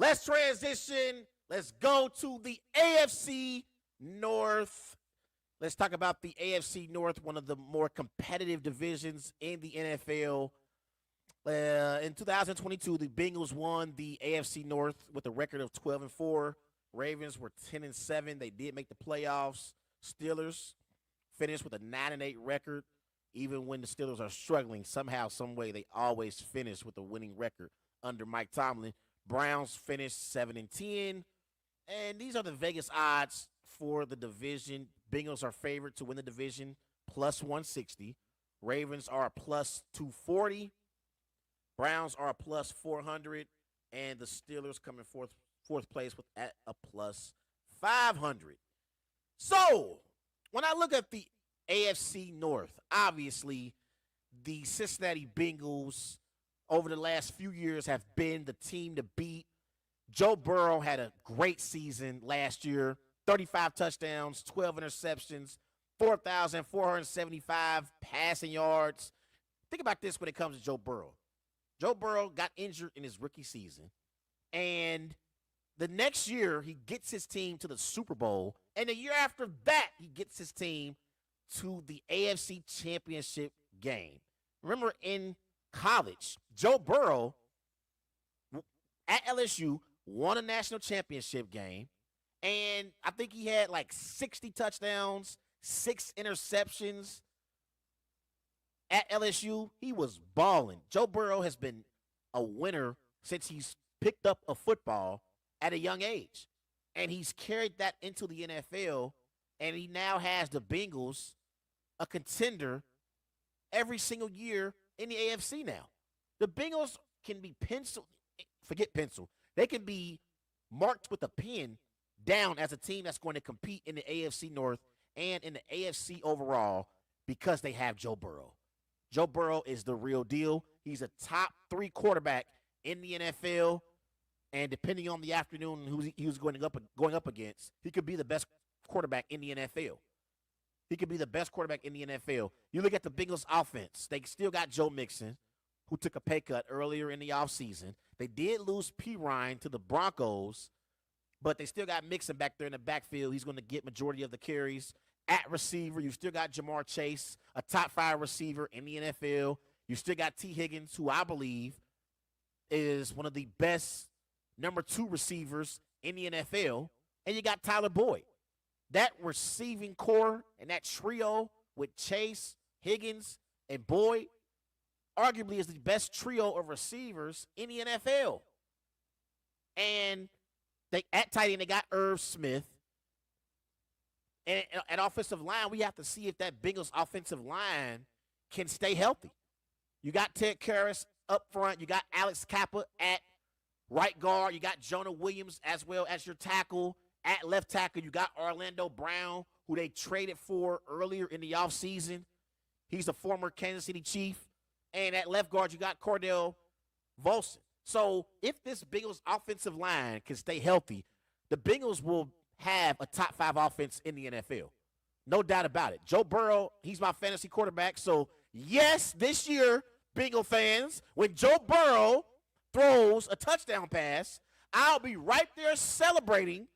Let's transition. Let's go to the AFC North. Let's talk about the AFC North, one of the more competitive divisions in the NFL. In 2022, the Bengals won the AFC North with a record of 12-4. Ravens were 10-7. They did make the playoffs. Steelers finished with a 9-8 record. Even when the Steelers are struggling, somehow, some way, they always finish with a winning record under Mike Tomlin. Browns finished 7-10. And these are the Vegas odds for the division. Bengals are favored to win the division, plus 160. Ravens are plus 240. Browns are plus 400. And the Steelers come in fourth place with at a plus 500. So, when I look at the AFC North, obviously, the Cincinnati Bengals over the last few years have been the team to beat. Joe Burrow had a great season last year, 35 touchdowns, 12 interceptions, 4,475 passing yards. Think about this when it comes to Joe Burrow. Joe Burrow got injured in his rookie season, and the next year he gets his team to the Super Bowl, and the year after that he gets his team to the AFC Championship game. Remember, in college, Joe Burrow at LSU won a national championship game, and I think he had like 60 touchdowns, 6 interceptions at LSU. He was balling. Joe Burrow has been a winner since he's picked up a football at a young age, and he's carried that into the NFL, and he now has the Bengals a contender every single year in the AFC now. The Bengals can be forget pencil. They can be marked with a pen down as a team that's going to compete in the AFC North and in the AFC overall because they have Joe Burrow. Joe Burrow is the real deal. He's a top 3 quarterback in the NFL, and depending on the afternoon who he was going up against, he could be the best quarterback in the NFL. He could be the best quarterback in the NFL. You look at the Bengals offense. They still got Joe Mixon, who took a pay cut earlier in the offseason. They did lose P. Ryan to the Broncos, but they still got Mixon back there in the backfield. He's going to get majority of the carries. At receiver, you still got Jamar Chase, a top 5 receiver in the NFL. You still got T. Higgins, who I believe is one of the best number 2 receivers in the NFL. And you got Tyler Boyd. That receiving core and that trio with Chase, Higgins, and Boyd arguably is the best trio of receivers in the NFL. And at tight end, they got Irv Smith. And at offensive line, we have to see if that Bengals offensive line can stay healthy. You got Ted Karras up front. You got Alex Kappa at right guard. You got Jonah Williams as well as your tackle. At left tackle, you got Orlando Brown, who they traded for earlier in the offseason. He's a former Kansas City Chief. And at left guard, you got Cordell Volson. So if this Bengals offensive line can stay healthy, the Bengals will have a top 5 offense in the NFL. No doubt about it. Joe Burrow, he's my fantasy quarterback. So, yes, this year, Bengal fans, when Joe Burrow throws a touchdown pass, I'll be right there celebrating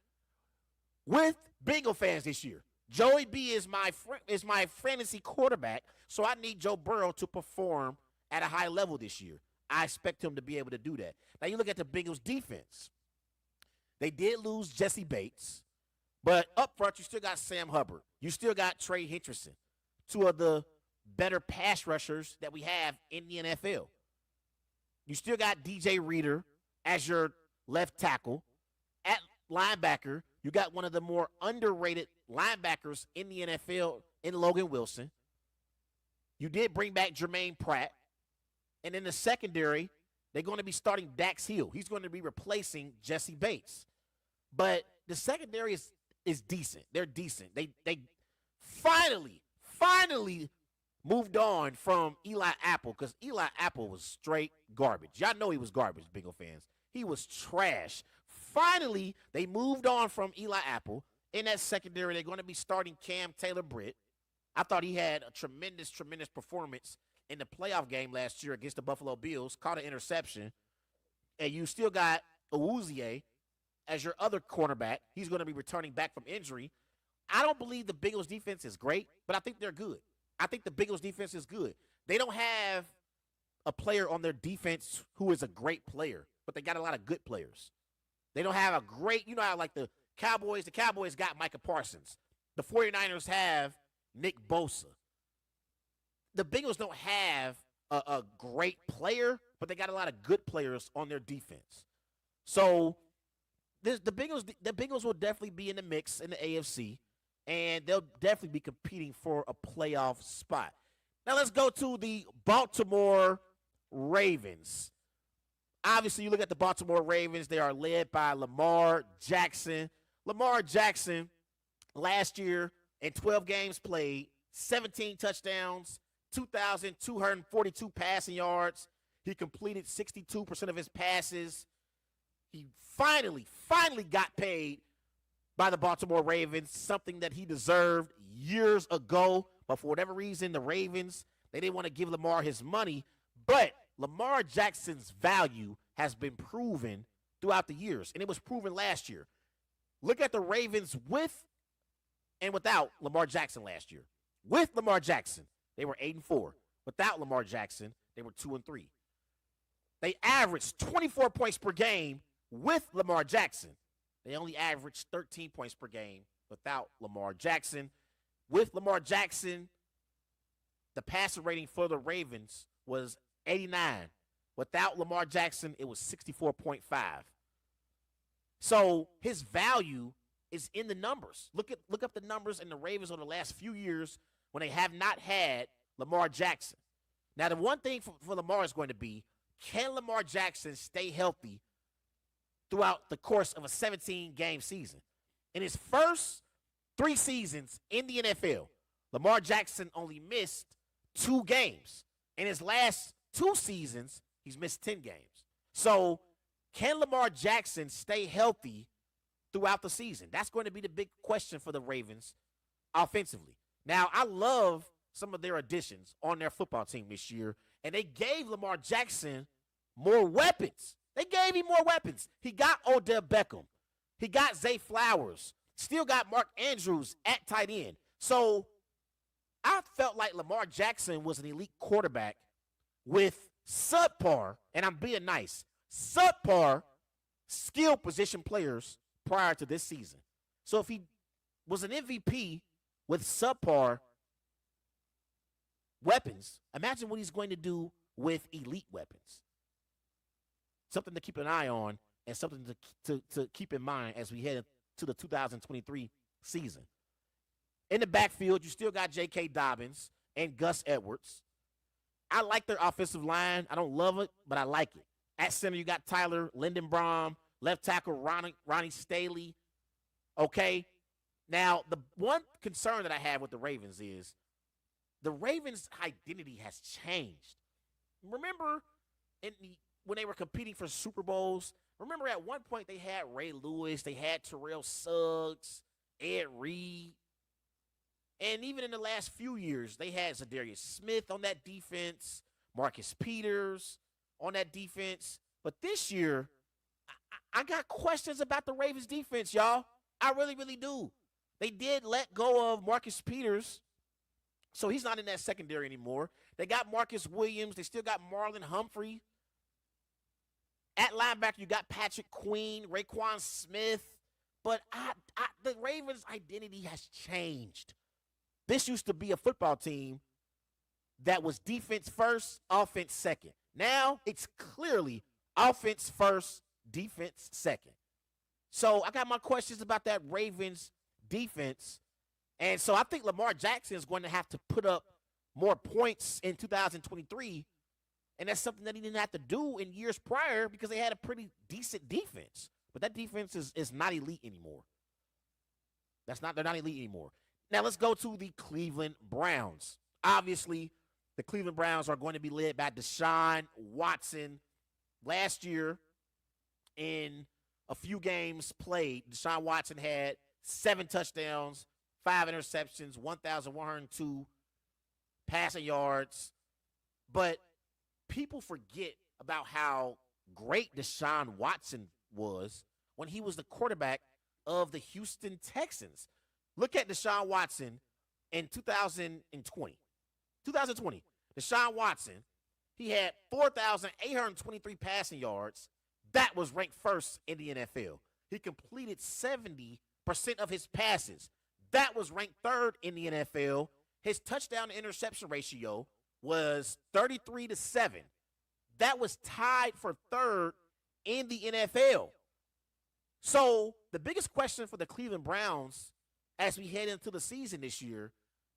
with Bengal fans this year. Joey B is my fantasy quarterback, so I need Joe Burrow to perform at a high level this year. I expect him to be able to do that. Now, you look at the Bengals defense. They did lose Jesse Bates, but up front, you still got Sam Hubbard. You still got Trey Hendrickson, 2 of the better pass rushers that we have in the NFL. You still got DJ Reader as your left tackle. At linebacker, you got one of the more underrated linebackers in the NFL in Logan Wilson. You did bring back Jermaine Pratt. And in the secondary, they're going to be starting Dax Hill. He's going to be replacing Jesse Bates. But the secondary is decent. They're decent. They finally moved on from Eli Apple because Eli Apple was straight garbage. Y'all know he was garbage, Bengal fans. He was trash. Finally, they moved on from Eli Apple. In that secondary, they're going to be starting Cam Taylor-Britt. I thought he had a tremendous performance in the playoff game last year against the Buffalo Bills, caught an interception. And you still got Awuzie as your other cornerback. He's going to be returning back from injury. I don't believe the Bengals defense is great, but I think they're good. I think the Bengals defense is good. They don't have a player on their defense who is a great player, but they got a lot of good players. They don't have a great, how like the Cowboys got Micah Parsons. The 49ers have Nick Bosa. The Bengals don't have a great player, but they got a lot of good players on their defense. So the Bengals will definitely be in the mix in the AFC, and they'll definitely be competing for a playoff spot. Now let's go to the Baltimore Ravens. Obviously, you look at the Baltimore Ravens, they are led by Lamar Jackson. Lamar Jackson, last year in 12 games played, 17 touchdowns, 2,242 passing yards. He completed 62% of his passes. He finally got paid by the Baltimore Ravens, something that he deserved years ago. But for whatever reason, the Ravens, they didn't want to give Lamar his money. But Lamar Jackson's value has been proven throughout the years, and it was proven last year. Look at the Ravens with and without Lamar Jackson last year. With Lamar Jackson, they were 8-4. Without Lamar Jackson, they were 2-3. They averaged 24 points per game with Lamar Jackson. They only averaged 13 points per game without Lamar Jackson. With Lamar Jackson, the passer rating for the Ravens was 89. Without Lamar Jackson, it was 64.5. So his value is in the numbers. Look up the numbers in the Ravens over the last few years when they have not had Lamar Jackson. Now, the one thing for Lamar is going to be, can Lamar Jackson stay healthy throughout the course of a 17-game season? In his first 3 seasons in the NFL, Lamar Jackson only missed 2 games. In his last 2 seasons, he's missed 10 games. So can Lamar Jackson stay healthy throughout the season? That's going to be the big question for the Ravens offensively. Now, I love some of their additions on their football team this year, and they gave Lamar Jackson more weapons. They gave him more weapons. He got Odell Beckham. He got Zay Flowers. Still got Mark Andrews at tight end. So I felt like Lamar Jackson was an elite quarterback with subpar, and I'm being nice, subpar skill position players prior to this season. So if he was an MVP with subpar weapons, imagine what he's going to do with elite weapons. Something to keep an eye on and something to keep in mind as we head to the 2023 season. In the backfield, you still got J.K. Dobbins and Gus Edwards. I like their offensive line. I don't love it, but I like it. At center, you got Tyler Lindenbaum, left tackle Ronnie Staley. Okay? Now, the one concern that I have with the Ravens is the Ravens' identity has changed. Remember when they were competing for Super Bowls? Remember at one point they had Ray Lewis, they had Terrell Suggs, Ed Reed. And even in the last few years, they had Zadarius Smith on that defense, Marcus Peters on that defense. But this year, I got questions about the Ravens defense, y'all. I really, really do. They did let go of Marcus Peters, so he's not in that secondary anymore. They got Marcus Williams. They still got Marlon Humphrey. At linebacker, you got Patrick Queen, Raekwon Smith. But the Ravens' identity has changed. This used to be a football team that was defense first, offense second. Now it's clearly offense first, defense second. So I got my questions about that Ravens defense. And so I think Lamar Jackson is going to have to put up more points in 2023. And that's something that he didn't have to do in years prior because they had a pretty decent defense. But that defense is not elite anymore. They're not elite anymore. Now let's go to the Cleveland Browns. Obviously, the Cleveland Browns are going to be led by Deshaun Watson. Last year, in a few games played, Deshaun Watson had 7 touchdowns, 5 interceptions, 1,102 passing yards. But people forget about how great Deshaun Watson was when he was the quarterback of the Houston Texans. Look at Deshaun Watson in 2020. 2020, Deshaun Watson, he had 4,823 passing yards. That was ranked first in the NFL. He completed 70% of his passes. That was ranked third in the NFL. His touchdown to interception ratio was 33-7. That was tied for third in the NFL. So the biggest question for the Cleveland Browns as we head into the season this year,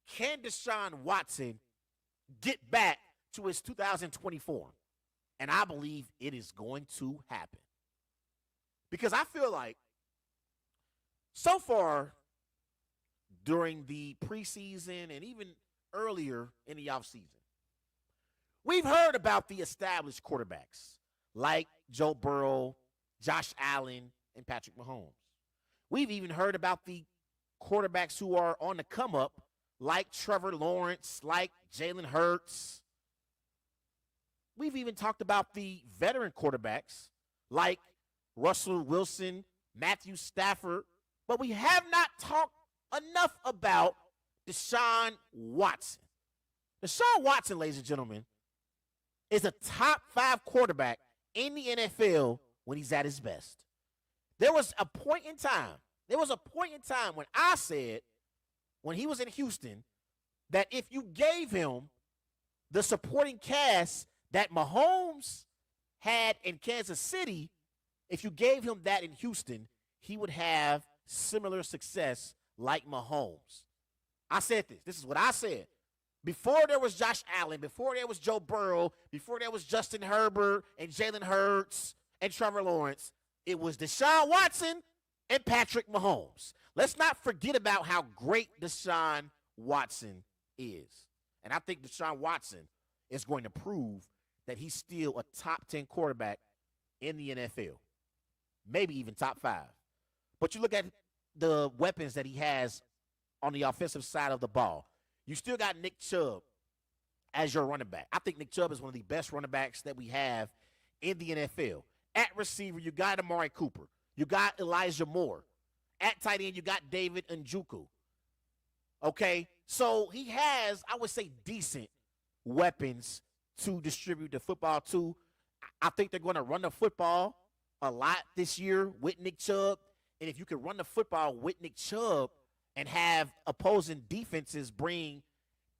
can Deshaun Watson get back to his 2020 form? And I believe it is going to happen. Because I feel like so far during the preseason and even earlier in the offseason, we've heard about the established quarterbacks like Joe Burrow, Josh Allen, and Patrick Mahomes. We've even heard about the quarterbacks who are on the come up like Trevor Lawrence, like Jalen Hurts. We've even talked about the veteran quarterbacks like Russell Wilson, Matthew Stafford, but we have not talked enough about Deshaun Watson. Deshaun Watson, ladies and gentlemen, is a top 5 quarterback in the NFL when he's at his best. There was a point in time when I said, when he was in Houston, that if you gave him the supporting cast that Mahomes had in Kansas City, if you gave him that in Houston, he would have similar success like Mahomes. I said this. This is what I said. Before there was Josh Allen, before there was Joe Burrow, before there was Justin Herbert and Jalen Hurts and Trevor Lawrence, it was Deshaun Watson and Patrick Mahomes. Let's not forget about how great Deshaun Watson is. And I think Deshaun Watson is going to prove that he's still a top 10 quarterback in the NFL. Maybe even top 5. But you look at the weapons that he has on the offensive side of the ball. You still got Nick Chubb as your running back. I think Nick Chubb is one of the best running backs that we have in the NFL. At receiver, you got Amari Cooper. You got Elijah Moore. At tight end, you got David Njoku. Okay? So he has, I would say, decent weapons to distribute the football to. I think they're going to run the football a lot this year with Nick Chubb. And if you can run the football with Nick Chubb and have opposing defenses bring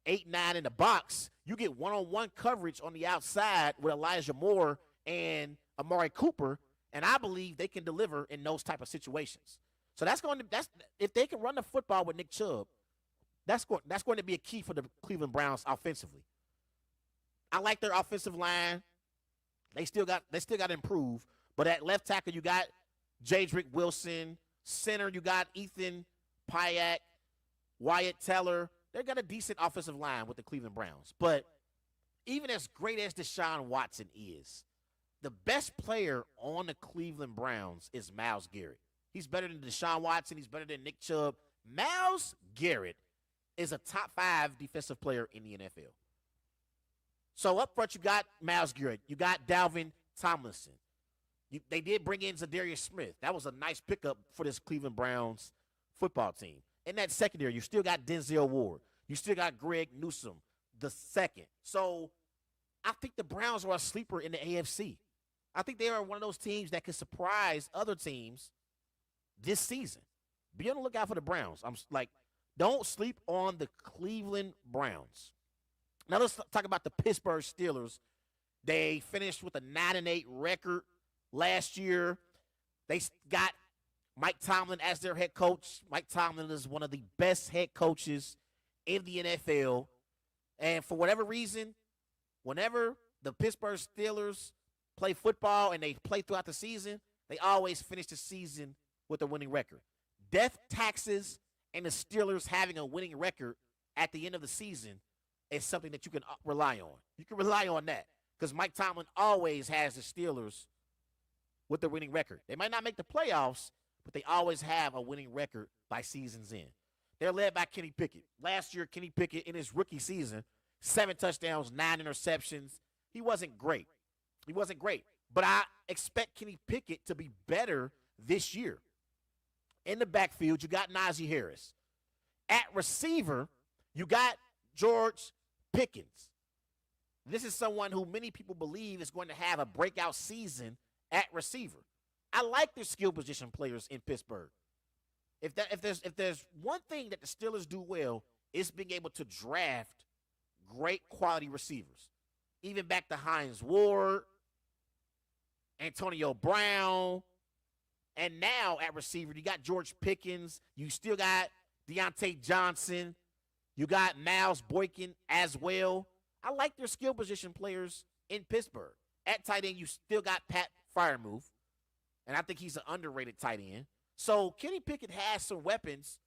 8-9 in the box, you get one-on-one coverage on the outside with Elijah Moore and Amari Cooper, and I believe they can deliver in those type of situations. So that's if they can run the football with Nick Chubb, that's going to be a key for the Cleveland Browns offensively. I like their offensive line. They still got to improve. But at left tackle, you got Jedrick Wilson. Center, you got Ethan Payak, Wyatt Teller. They got a decent offensive line with the Cleveland Browns. But even as great as Deshaun Watson is, the best player on the Cleveland Browns is Myles Garrett. He's better than Deshaun Watson. He's better than Nick Chubb. Myles Garrett is a top 5 defensive player in the NFL. So up front, you got Myles Garrett. You got Dalvin Tomlinson. They did bring in Zadarius Smith. That was a nice pickup for this Cleveland Browns football team. In that secondary, you still got Denzel Ward. You still got Greg Newsome the second. So I think the Browns are a sleeper in the AFC. I think they are one of those teams that can surprise other teams this season. Be on the lookout for the Browns. Don't sleep on the Cleveland Browns. Now let's talk about the Pittsburgh Steelers. They finished with a 9-8 record last year. They got Mike Tomlin as their head coach. Mike Tomlin is one of the best head coaches in the NFL. And for whatever reason, whenever the Pittsburgh Steelers play football and they play throughout the season, they always finish the season with a winning record. Death taxes and the Steelers having a winning record at the end of the season is something that you can rely on. You can rely on that because Mike Tomlin always has the Steelers with the winning record. They might not make the playoffs, but they always have a winning record by season's end. They're led by Kenny Pickett. Last year, Kenny Pickett in his rookie season, 7 touchdowns, 9 interceptions. He wasn't great. But I expect Kenny Pickett to be better this year. In the backfield, you got Najee Harris. At receiver, you got George Pickens. This is someone who many people believe is going to have a breakout season at receiver. I like their skill position players in Pittsburgh. If there's one thing that the Steelers do well, it's being able to draft great quality receivers. Even back to Hines Ward, Antonio Brown, and now at receiver, you got George Pickens. You still got Deontay Johnson. You got Miles Boykin as well. I like their skill position players in Pittsburgh. At tight end, you still got Pat Freiermuth, and I think he's an underrated tight end. So Kenny Pickett has some weapons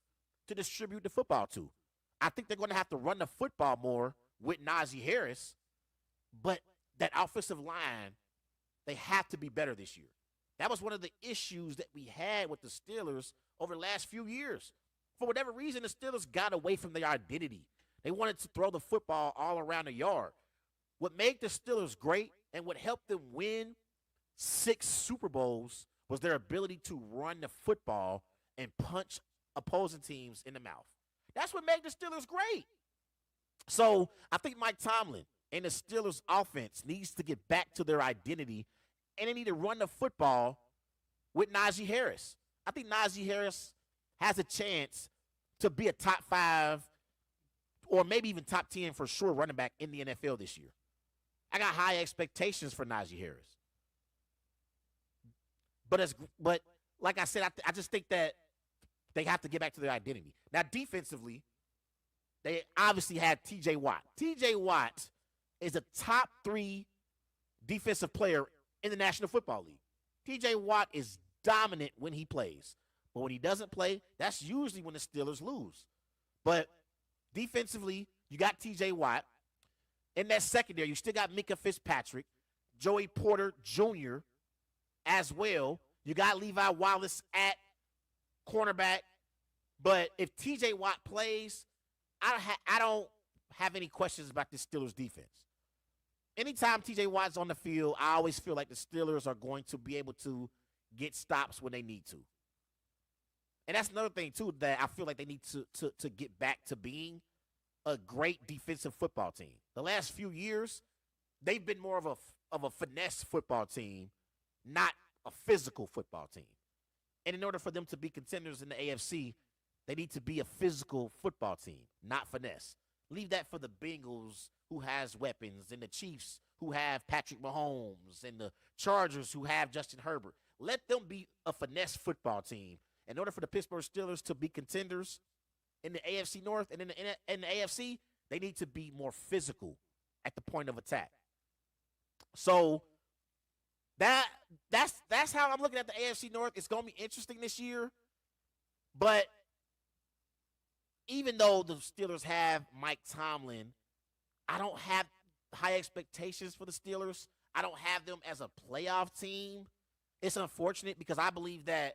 to distribute the football to. I think they're going to have to run the football more with Najee Harris, but that offensive line, they have to be better this year. That was one of the issues that we had with the Steelers over the last few years. For whatever reason, the Steelers got away from their identity. They wanted to throw the football all around the yard. What made the Steelers great and what helped them win 6 Super Bowls was their ability to run the football and punch opposing teams in the mouth. That's what made the Steelers great. So I think Mike Tomlin and the Steelers offense needs to get back to their identity, and they need to run the football with Najee Harris. I think Najee Harris has a chance to be a top 5 or maybe even top 10 for sure running back in the NFL this year. I got high expectations for Najee Harris. But like I said, I just think that they have to get back to their identity. Now, defensively, they obviously had T.J. Watt. T.J. Watt is a top 3 defensive player in the National Football League. T.J. Watt is dominant when he plays. But when he doesn't play, that's usually when the Steelers lose. But defensively, you got T.J. Watt. In that secondary, you still got Minkah Fitzpatrick, Joey Porter Jr. as well. You got Levi Wallace at cornerback. But if T.J. Watt plays, I don't have any questions about the Steelers' defense. Anytime T.J. Watt's on the field, I always feel like the Steelers are going to be able to get stops when they need to. And that's another thing, too, that I feel like they need to get back to being a great defensive football team. The last few years, they've been more of a finesse football team, not a physical football team. And in order for them to be contenders in the AFC, they need to be a physical football team, not finesse. Leave that for the Bengals, who has weapons, and the Chiefs, who have Patrick Mahomes, and the Chargers, who have Justin Herbert. Let them be a finesse football team. In order for the Pittsburgh Steelers to be contenders in the AFC North and in the AFC, they need to be more physical at the point of attack. So that's how I'm looking at the AFC North. It's going to be interesting this year. But even though the Steelers have Mike Tomlin, I don't have high expectations for the Steelers. I don't have them as a playoff team. It's unfortunate because I believe that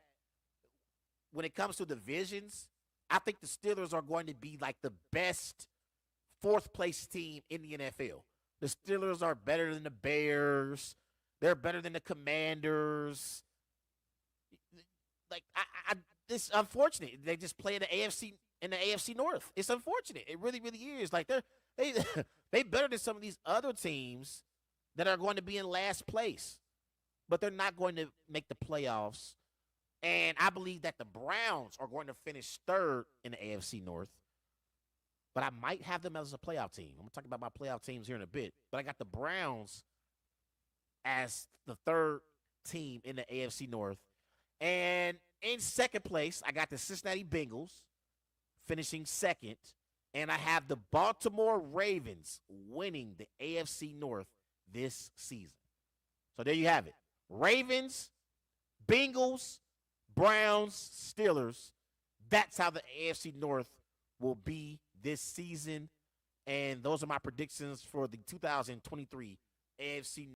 when it comes to divisions, I think the Steelers are going to be like the best 4th place team in the NFL. The Steelers are better than the Bears. They're better than the Commanders. Like it's unfortunate. They just play in the AFC North. It's unfortunate. It really, really is. Like they better than some of these other teams that are going to be in last place, but they're not going to make the playoffs. And I believe that the Browns are going to finish 3rd in the AFC North. But I might have them as a playoff team. I'm going to talk about my playoff teams here in a bit. But I got the Browns as the 3rd team in the AFC North. And in 2nd place, I got the Cincinnati Bengals finishing 2nd. And I have the Baltimore Ravens winning the AFC North this season. So there you have it. Ravens, Bengals, Browns, Steelers. That's how the AFC North will be this season. And those are my predictions for the 2023 AFC